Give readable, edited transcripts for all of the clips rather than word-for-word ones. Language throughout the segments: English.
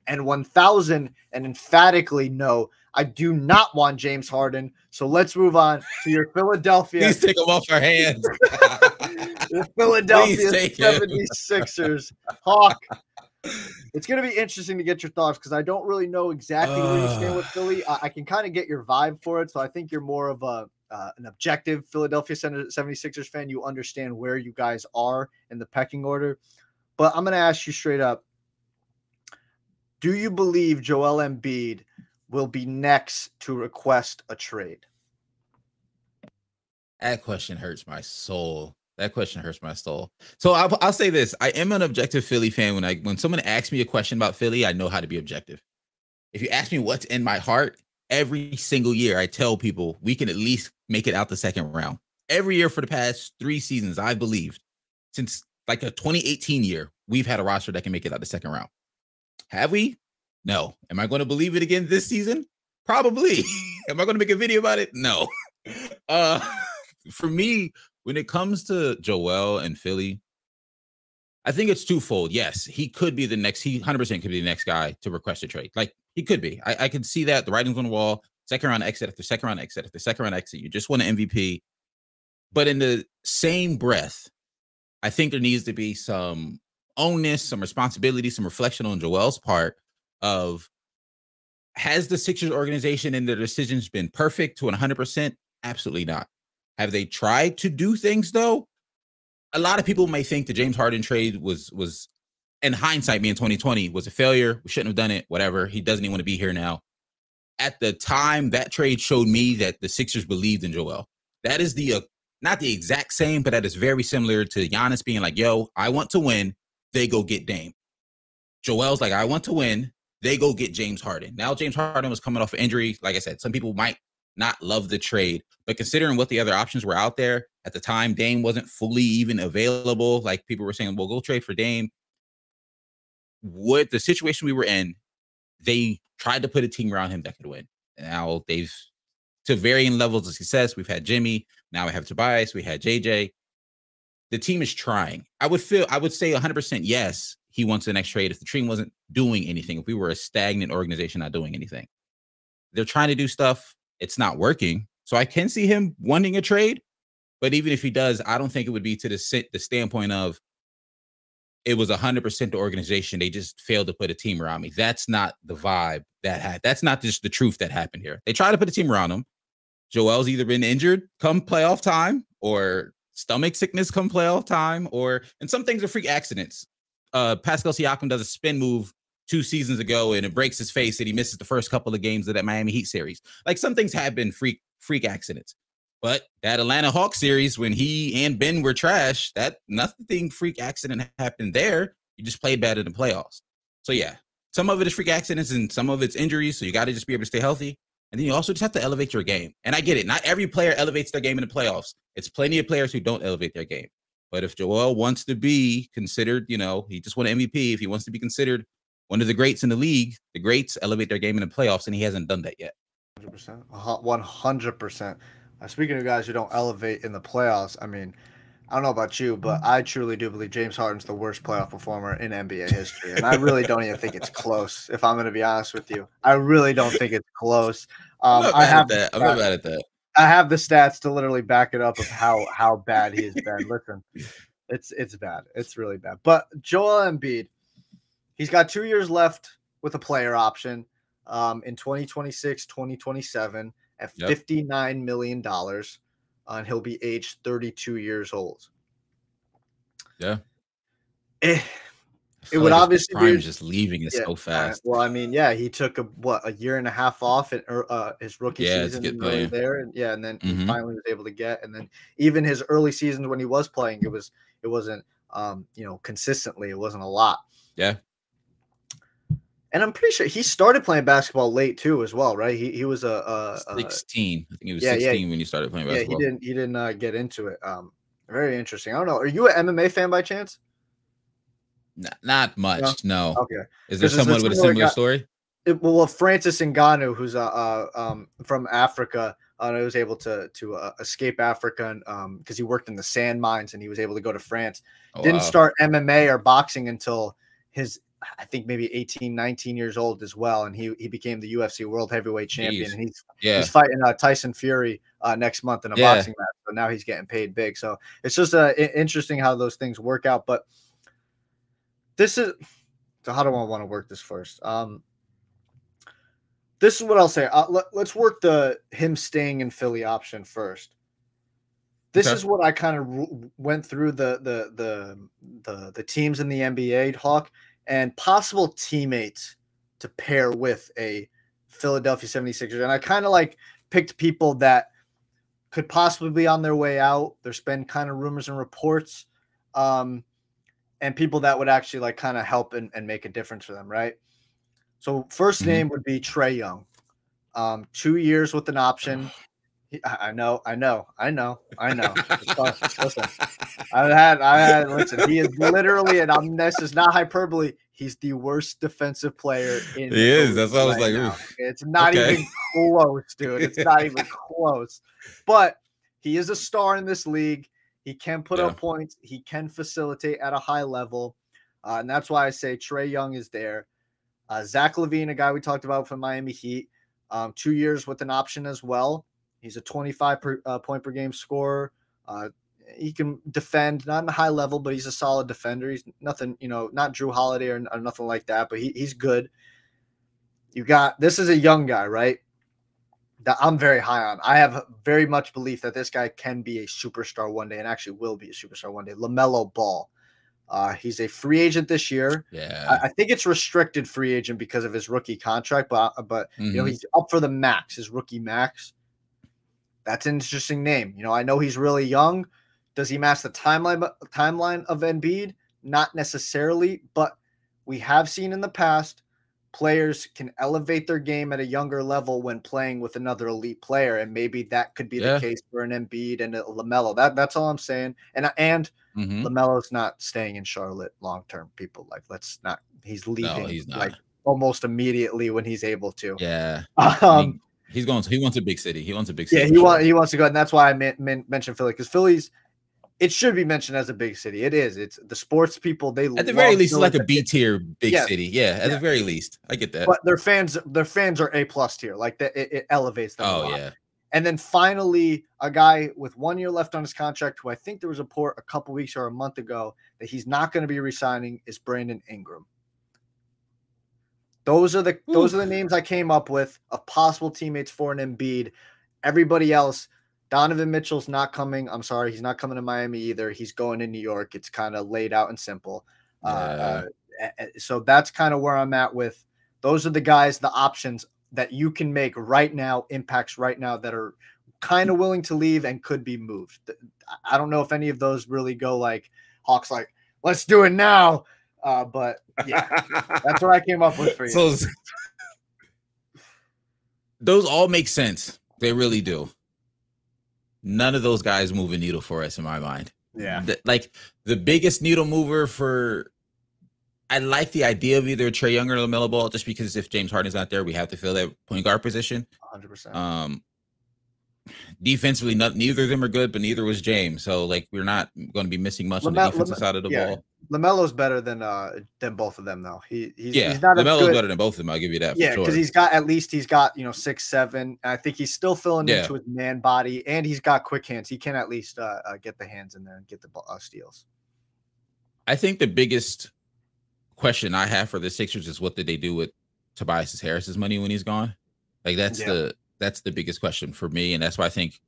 and 1,000 and emphatically no, I do not want James Harden. So let's move on to your Philadelphia. Please take him off our hands. The Philadelphia 76ers. Hawk, it's going to be interesting to get your thoughts because I don't really know exactly where you stand with Philly. I can kind of get your vibe for it. So I think you're more of an objective Philadelphia 76ers fan. You understand where you guys are in the pecking order. But I'm going to ask you straight up. Do you believe Joel Embiid will be next to request a trade? That question hurts my soul. So I'll say this. I am an objective Philly fan. When someone asks me a question about Philly, I know how to be objective. If you ask me what's in my heart, every single year I tell people we can at least make it out the second round. Every year for the past 3 seasons, I believed, since like a 2018 year, we've had a roster that can make it out the second round. Have we? No. Am I going to believe it again this season? Probably. Am I going to make a video about it? No. For me, when it comes to Joel and Philly, I think it's twofold. Yes, he could be the next. He 100% could be the next guy to request a trade. Like, he could be. I can see that. The writing's on the wall. Second round exit after second round exit after second round exit. You just won an MVP. But in the same breath, I think there needs to be some onus, some responsibility, some reflection on Joel's part of, has the Sixers organization and their decisions been perfect to 100%? Absolutely not. Have they tried to do things though? A lot of people may think the James Harden trade was in hindsight, being 2020, was a failure. We shouldn't have done it. Whatever. He doesn't even want to be here now. At the time, that trade showed me that the Sixers believed in Joel. That is not the exact same, but that is very similar to Giannis being like, yo, I want to win. They go get Dame. Joel's like, I want to win. They go get James Harden. Now, James Harden was coming off an injury. Like I said, some people might not love the trade, but considering what the other options were out there at the time, Dame wasn't fully even available. Like, people were saying, well, go trade for Dame. What the situation we were in, they tried to put a team around him that could win. Now they've, to varying levels of success. We've had Jimmy. Now we have Tobias. We had JJ. The team is trying. I would say 100% yes, he wants the next trade if the team wasn't doing anything, if we were a stagnant organization not doing anything. They're trying to do stuff. It's not working. So I can see him wanting a trade. But even if he does, I don't think it would be to the standpoint of it was 100% the organization. They just failed to put a team around me. That's not the vibe that's not just the truth that happened here. They tried to put a team around him. Joel's either been injured come playoff time, or stomach sickness come playoff time, and some things are freak accidents. Pascal Siakam does a spin move 2 seasons ago and it breaks his face and he misses the first couple of games of that Miami Heat series. Like, some things have been freak accidents. But that Atlanta Hawks series, when he and Ben were trash, that nothing freak accident happened there. You just played bad in the playoffs. So yeah, some of it is freak accidents and some of it's injuries. So you got to just be able to stay healthy. And then you also just have to elevate your game. And I get it. Not every player elevates their game in the playoffs. It's plenty of players who don't elevate their game. But if Joel wants to be considered, he just won an MVP. If he wants to be considered one of the greats in the league, the greats elevate their game in the playoffs, and he hasn't done that yet. 100%. 100%. Speaking of guys who don't elevate in the playoffs, I mean, I don't know about you, but I truly do believe James Harden's the worst playoff performer in NBA history. And I really don't even think it's close, if I'm going to be honest with you. I really don't think it's close. I'm not mad at that. I have the stats to literally back it up of how bad he has been. Listen, it's bad. It's really bad. But Joel Embiid, he's got 2 years left with a player option in 2026, 2027 at $59 million. And he'll be aged 32 years old. Yeah. It would obviously be just leaving it so fast. Well, I mean, yeah, he took a year and a half off at his rookie season really there, and then he finally was able to get, and then even his early seasons when he was playing, it wasn't consistently, it wasn't a lot. Yeah. And I'm pretty sure he started playing basketball late too, as well, right? He was 16. I think he was 16 when he started playing basketball. Yeah, he didn't get into it. Very interesting. I don't know. Are you an MMA fan by chance? Not much. No. Okay. Is there someone with a similar story? Well, Francis Ngannou, who's from Africa, was able to escape Africa because he worked in the sand mines and he was able to go to France. Didn't start MMA or boxing until his I think maybe 18, 19 years old as well, and he became the UFC World Heavyweight Champion. And he's fighting Tyson Fury next month in a boxing match. So now he's getting paid big. So it's just interesting how those things work out. But this is so how do I want to work this first? This is what I'll say. Let's work the him staying in Philly option first. This is what I kind of went through the teams in the NBA, Hawk, and possible teammates to pair with a Philadelphia 76ers. And I kind of like picked people that could possibly be on their way out. There's been kind of rumors and reports, and people that would actually like kind of help and make a difference for them, right? So first name would be Trae Young. 2 years with an option. I know. Listen, listen, he is literally, and this is not hyperbole, he's the worst defensive player in He is. That's what I was like. Now. It's not even close, dude. It's not even close. But he is a star in this league. He can put up points. He can facilitate at a high level. And that's why I say Trae Young is there. Zach LaVine, a guy we talked about from Miami Heat, 2 years with an option as well. He's a 25 point per game scorer. He can defend, not in a high level, but he's a solid defender. He's nothing, not Drew Holiday or nothing like that, but he's good. This is a young guy, right? That I'm very high on. I have very much belief that this guy can be a superstar one day and actually will be a superstar one day. LaMelo Ball. He's a free agent this year. Yeah, I think it's restricted free agent because of his rookie contract, but he's up for the max, his rookie max. That's an interesting name. I know he's really young. Does he match the timeline of Embiid? Not necessarily, but we have seen in the past players can elevate their game at a younger level when playing with another elite player, and maybe that could be the case for an Embiid and a LaMelo. That's all I'm saying. And LaMelo's not staying in Charlotte long term. People let's not. He's leaving. No, he's not. Like almost immediately when he's able to. Yeah. He wants a big city. He wants a big city. Yeah, he wants to go, and that's why I mentioned Philly, because Philly's. It should be mentioned as a big city. It is. It's the sports people. They at the very least, it's like a B tier big city. Yeah, at the very least, I get that. But their fans are A+ tier. Like that, it elevates them. Oh yeah. And then finally, a guy with 1 year left on his contract, who I think there was a report a couple weeks or a month ago that he's not going to be resigning, is Brandon Ingram. Those are the names I came up with of possible teammates for an Embiid. Everybody else, Donovan Mitchell's not coming. I'm sorry, he's not coming to Miami either. He's going to New York. It's kind of laid out and simple. So that's kind of where I'm at with. Those are the guys, the options that you can make right now, impacts right now that are kind of willing to leave and could be moved. I don't know if any of those really go like Hawks, like, let's do it now. But yeah, that's what I came up with for you. So those all make sense. They really do. None of those guys move a needle for us in my mind. Yeah. The biggest needle mover for, I like the idea of either Trae Young or LaMelo Ball, just because if James Harden's not there, we have to fill that point guard position. 100%. Defensively, neither of them are good, but neither was James. So we're not going to be missing much on the defensive side of the ball. LaMelo's better than both of them, though. He's not LaMelo's better than both of them. I'll give you that. Yeah, because he's got 6'7". I think he's still filling into his man body, and he's got quick hands. He can at least get the hands in there and get the steals. I think the biggest question I have for the Sixers is what did they do with Tobias Harris's money when he's gone? That's the biggest question for me, and that's why I think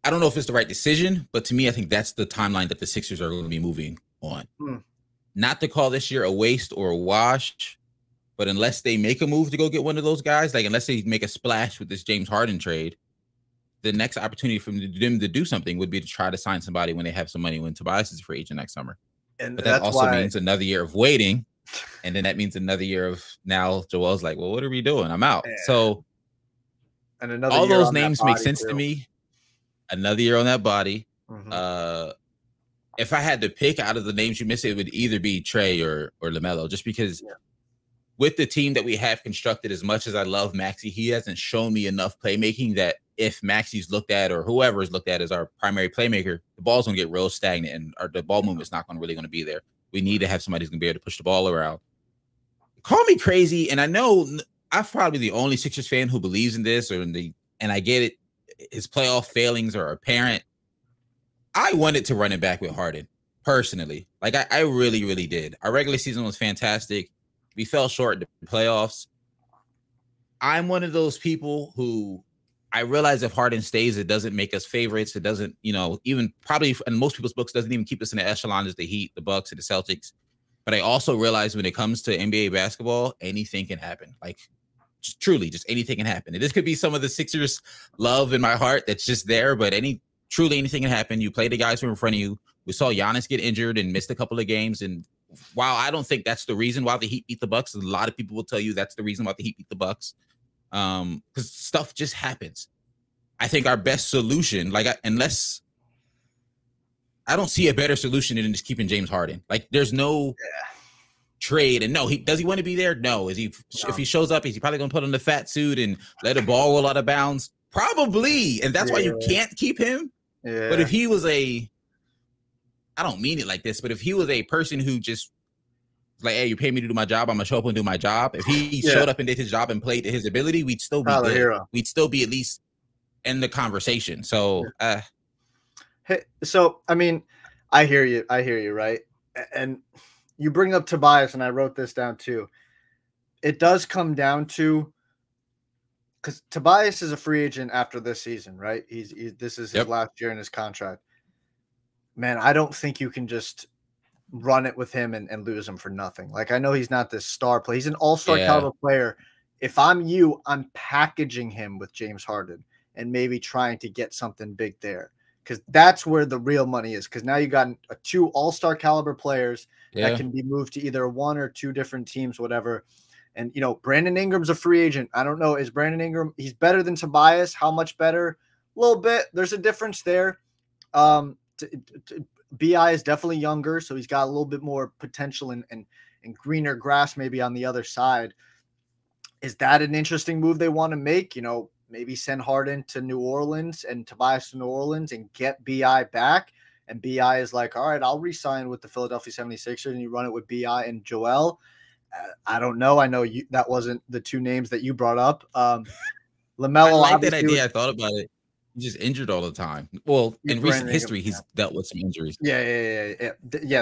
I don't know if it's the right decision, but to me, I think that's the timeline that the Sixers are going to be moving on. Not to call this year a waste or a wash, but unless they make a move to go get one of those guys, unless they make a splash with this James Harden trade, the next opportunity for them to do something would be to try to sign somebody when they have some money when Tobias is a free agent next summer. But that also means another year of waiting. And then that means another year of now Joel's like, well, what are we doing? I'm out. Yeah. So and another all those names make sense to me. Another year on that body. If I had to pick out of the names you missed, it would either be Trae or LaMelo, just because with the team that we have constructed, as much as I love Maxey, he hasn't shown me enough playmaking that if Maxey's looked at or whoever is looked at as our primary playmaker, the ball's going to get real stagnant and the ball movement's not really going to be there. We need to have somebody who's going to be able to push the ball around. Call me crazy, and I know I'm probably the only Sixers fan who believes in this, and I get it. His playoff failings are apparent. I wanted to run it back with Harden, personally. Like, I really, really did. Our regular season was fantastic. We fell short in the playoffs. I'm one of those people who I realize if Harden stays, it doesn't make us favorites. It doesn't, even probably in most people's books, doesn't even keep us in the echelon as the Heat, the Bucks, and the Celtics. But I also realize when it comes to NBA basketball, anything can happen. Like, truly, just anything can happen. And this could be some of the Sixers' love in my heart that's just there, but truly anything can happen. You play the guys who are in front of you. We saw Giannis get injured and missed a couple of games. And while I don't think that's the reason why the Heat beat the Bucks, a lot of people will tell you that's the reason why the Heat beat the Bucks. Because stuff just happens. I think our best solution, unless I don't see a better solution than just keeping James Harden. Like, there's no trade, and no, does he want to be there? No. If he shows up, is he probably gonna put on the fat suit and let a ball roll out of bounds? Probably, and that's why you can't keep him. Yeah. But if he was I don't mean it like this, but if he was a person who just like, hey, you pay me to do my job, I'm gonna show up and do my job. If he showed up and did his job and played to his ability, we'd still be good. Hero. We'd still be at least in the conversation. So, so I mean, I hear you, right? And you bring up Tobias, and I wrote this down too. It does come down to, because Tobias is a free agent after this season, right? This is his last year in his contract. Man, I don't think you can just run it with him and lose him for nothing. Like, I know he's not this star player. He's an all-star caliber player. If I'm you, I'm packaging him with James Harden and maybe trying to get something big there, because that's where the real money is. Because now you got two all-star caliber players that can be moved to either one or two different teams, whatever. And, Brandon Ingram's a free agent. I don't know. Is Brandon Ingram, he's better than Tobias. How much better? A little bit. There's a difference there. BI is definitely younger, so he's got a little bit more potential and greener grass maybe on the other side. Is that an interesting move they want to make? Maybe send Harden to New Orleans and Tobias to New Orleans and get BI back. And BI is like, all right, I'll re-sign with the Philadelphia 76ers, and you run it with BI and Joel. I don't know. I know that wasn't the two names that you brought up. LaMelo, I like that idea. I thought about it. He's just injured all the time. Well, in recent history, he's dealt with some injuries. Yeah.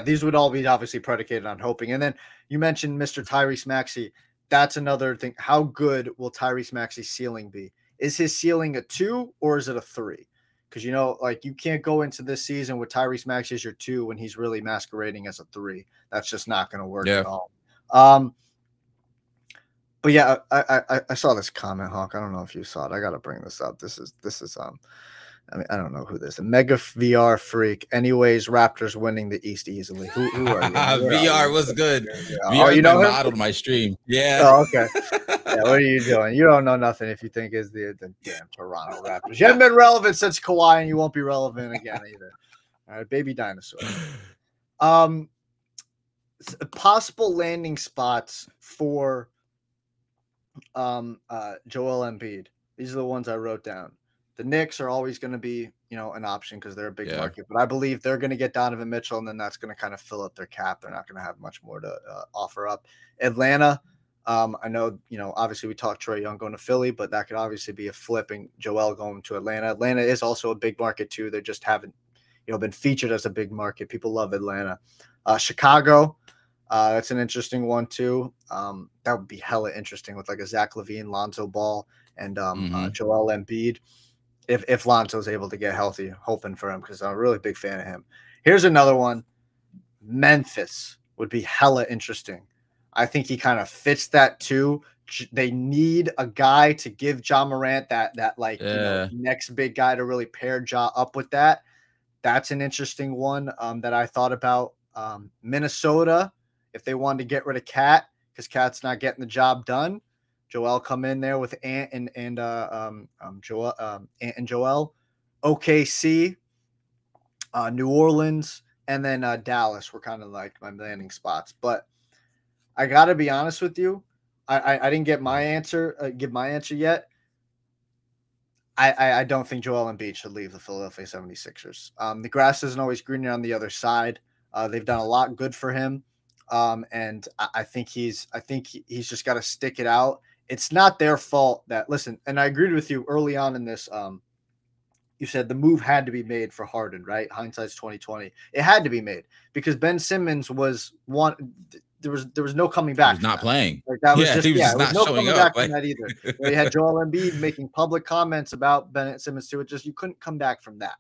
These would all be obviously predicated on hoping. And then you mentioned Mr. Tyrese Maxey. That's another thing. How good will Tyrese Maxey's ceiling be? Is his ceiling a 2 or is it a 3? Because, you can't go into this season with Tyrese Maxey as your 2 when he's really masquerading as a 3. That's just not going to work at all. But yeah, I saw this comment, Hawk. I don't know if you saw it. I got to bring this up. This is I don't know who this is. Mega VR freak. Anyways, Raptors winning the East easily. Who are you? VR was good. VR modeled my stream. Yeah. Oh, okay. Yeah, what are you doing? You don't know nothing if you think it's the damn Toronto Raptors. You haven't been relevant since Kawhi, and you won't be relevant again either. All right, baby dinosaur. Possible landing spots for Joel Embiid. These are the ones I wrote down. The Knicks are always going to be, an option because they're a big market, but I believe they're going to get Donovan Mitchell, and then that's going to kind of fill up their cap. They're not going to have much more to offer up. Atlanta, I know, obviously we talked Trae Young going to Philly, but that could obviously be a flipping Joel going to Atlanta. Atlanta is also a big market too. They just haven't, been featured as a big market. People love Atlanta. Chicago, that's an interesting one too. That would be hella interesting with like a Zach LaVine, Lonzo Ball, and Joel Embiid. If Lonzo's able to get healthy, hoping for him because I'm a really big fan of him. Here's another one. Memphis would be hella interesting. I think he kind of fits that too. They need a guy to give Ja Morant that next big guy to really pair Ja up with that. That's an interesting one that I thought about. Minnesota, if they wanted to get rid of Cat because Cat's not getting the job done. Joel come in there with Ant and Joel. OKC, New Orleans, and then Dallas were kind of like my landing spots. But I got to be honest with you. I didn't get my answer. Give my answer yet. I don't think Joel Embiid should leave the Philadelphia 76ers. The grass isn't always greener on the other side. They've done a lot good for him. And I think he's just got to stick it out. It's not their fault that, listen, and I agreed with you early on in this. You said the move had to be made for Harden, right? Hindsight's 2020. It had to be made because Ben Simmons was one. There was no coming back. He was not playing. Like that was he was just not showing up. From that either. You had Joel Embiid making public comments about Ben Simmons too. It just, you couldn't come back from that.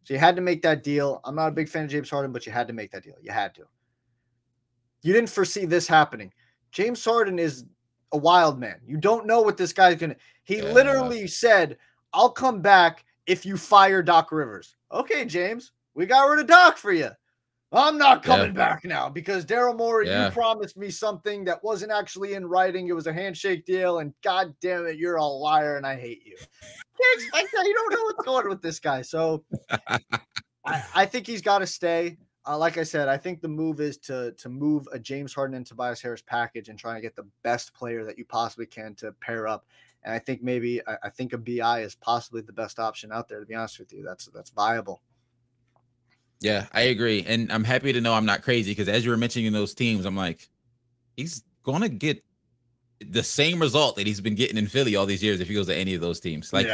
So you had to make that deal. I'm not a big fan of James Harden, but you had to make that deal. You had to. You didn't foresee this happening. James Harden is a wild man. You don't know what this guy's going to. He literally said, I'll come back if you fire Doc Rivers. Okay, James, we got rid of Doc for you. I'm not coming back now because Daryl Morey, you promised me something that wasn't actually in writing. It was a handshake deal, and God damn it, you're a liar, and I hate you. Can't expect that. You don't know what's going on with this guy. So I think he's got to stay. Like I said, I think the move is to move a James Harden and Tobias Harris package and trying to get the best player that you possibly can to pair up. And I think I think a BI is possibly the best option out there, to be honest with you. That's viable. Yeah, I agree. And I'm happy to know I'm not crazy because as you were mentioning those teams, I'm like, he's going to get the same result that he's been getting in Philly all these years if he goes to any of those teams. Like,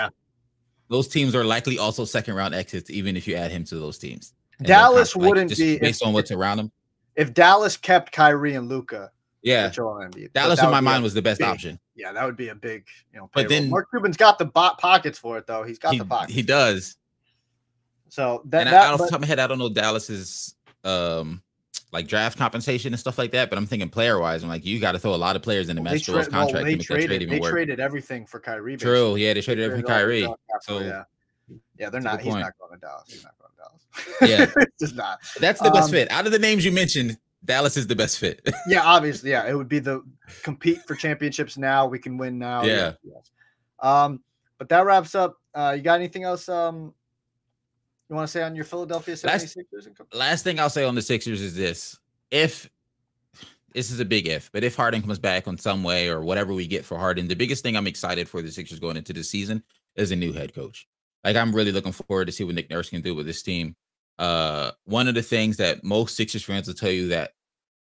those teams are likely also second-round exits, even if you add him to those teams. And Dallas wouldn't be based on what's around him. If Dallas kept Kyrie and Luka, Dallas in my mind was the best option. Yeah, that would be a big, but then Mark Cuban's got the pockets for it, though. He's got the pockets. He does. So off the top of my head, I don't know Dallas's like draft compensation and stuff like that, but I'm thinking player wise, I'm like, you got to throw a lot of players in the match Joel's contract. They traded everything for Kyrie. Basically. True, yeah, they traded everything for Kyrie. So yeah, they're not. He's not going to Dallas. He's not going to Dallas. Yeah, it's just not. That's the best fit out of the names you mentioned. Dallas is the best fit. Yeah, obviously, yeah, it would be the compete for championships now. We can win now. Yeah. Yes. But that wraps up. You got anything else? You want to say on your Philadelphia 76ers? Last thing I'll say on the Sixers is this: if this is a big if, but if Harden comes back on some way or whatever we get for Harden, the biggest thing I'm excited for the Sixers going into this season is a new head coach. Like, I'm really looking forward to see what Nick Nurse can do with this team. One of the things that most Sixers fans will tell you that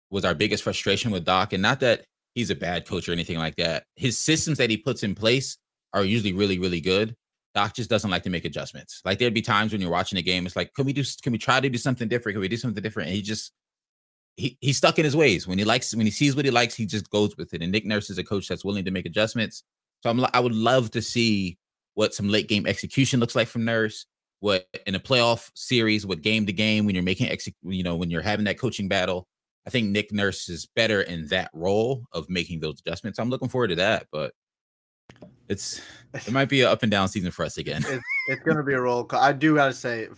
was our biggest frustration with Doc, and not that he's a bad coach or anything like that. His systems that he puts in place are usually really, really good. Doc just doesn't like to make adjustments. Like, there'd be times when you're watching a game, it's like, can we try to do something different? Can we do something different? And he's stuck in his ways. When he sees what he likes, he just goes with it. And Nick Nurse is a coach that's willing to make adjustments. So I would love to see what some late game execution looks like from Nurse, what in a playoff series, what game to game, when you're making, when you're having that coaching battle. I think Nick Nurse is better in that role of making those adjustments. I'm looking forward to that, but it might be an up and down season for us again. It's going to be a roll call. I do got to say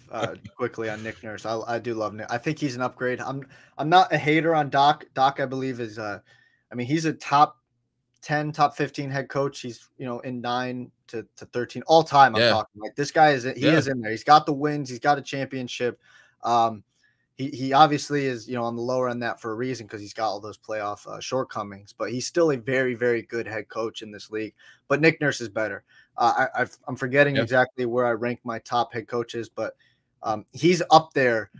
quickly on Nick Nurse. I do love Nick. I think he's an upgrade. I'm not a hater on Doc. Doc, I believe, is he's a top 10, top 15 head coach. He's, in 9 to 13 all time. I'm talking like this guy is in there. He's got the wins. He's got a championship. He obviously is, on the lower end that for a reason because he's got all those playoff shortcomings, but he's still a very, very good head coach in this league. But Nick Nurse is better. I'm forgetting exactly where I rank my top head coaches, but he's up there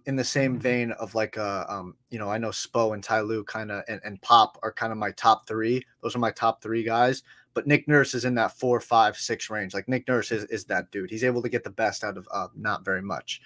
in the same vein of like, I know Spo and Ty Lue kind of and Pop are kind of my top 3. Those are my top 3 guys. But Nick Nurse is in that 4, 5, 6 range. Like Nick Nurse is that dude. He's able to get the best out of not very much.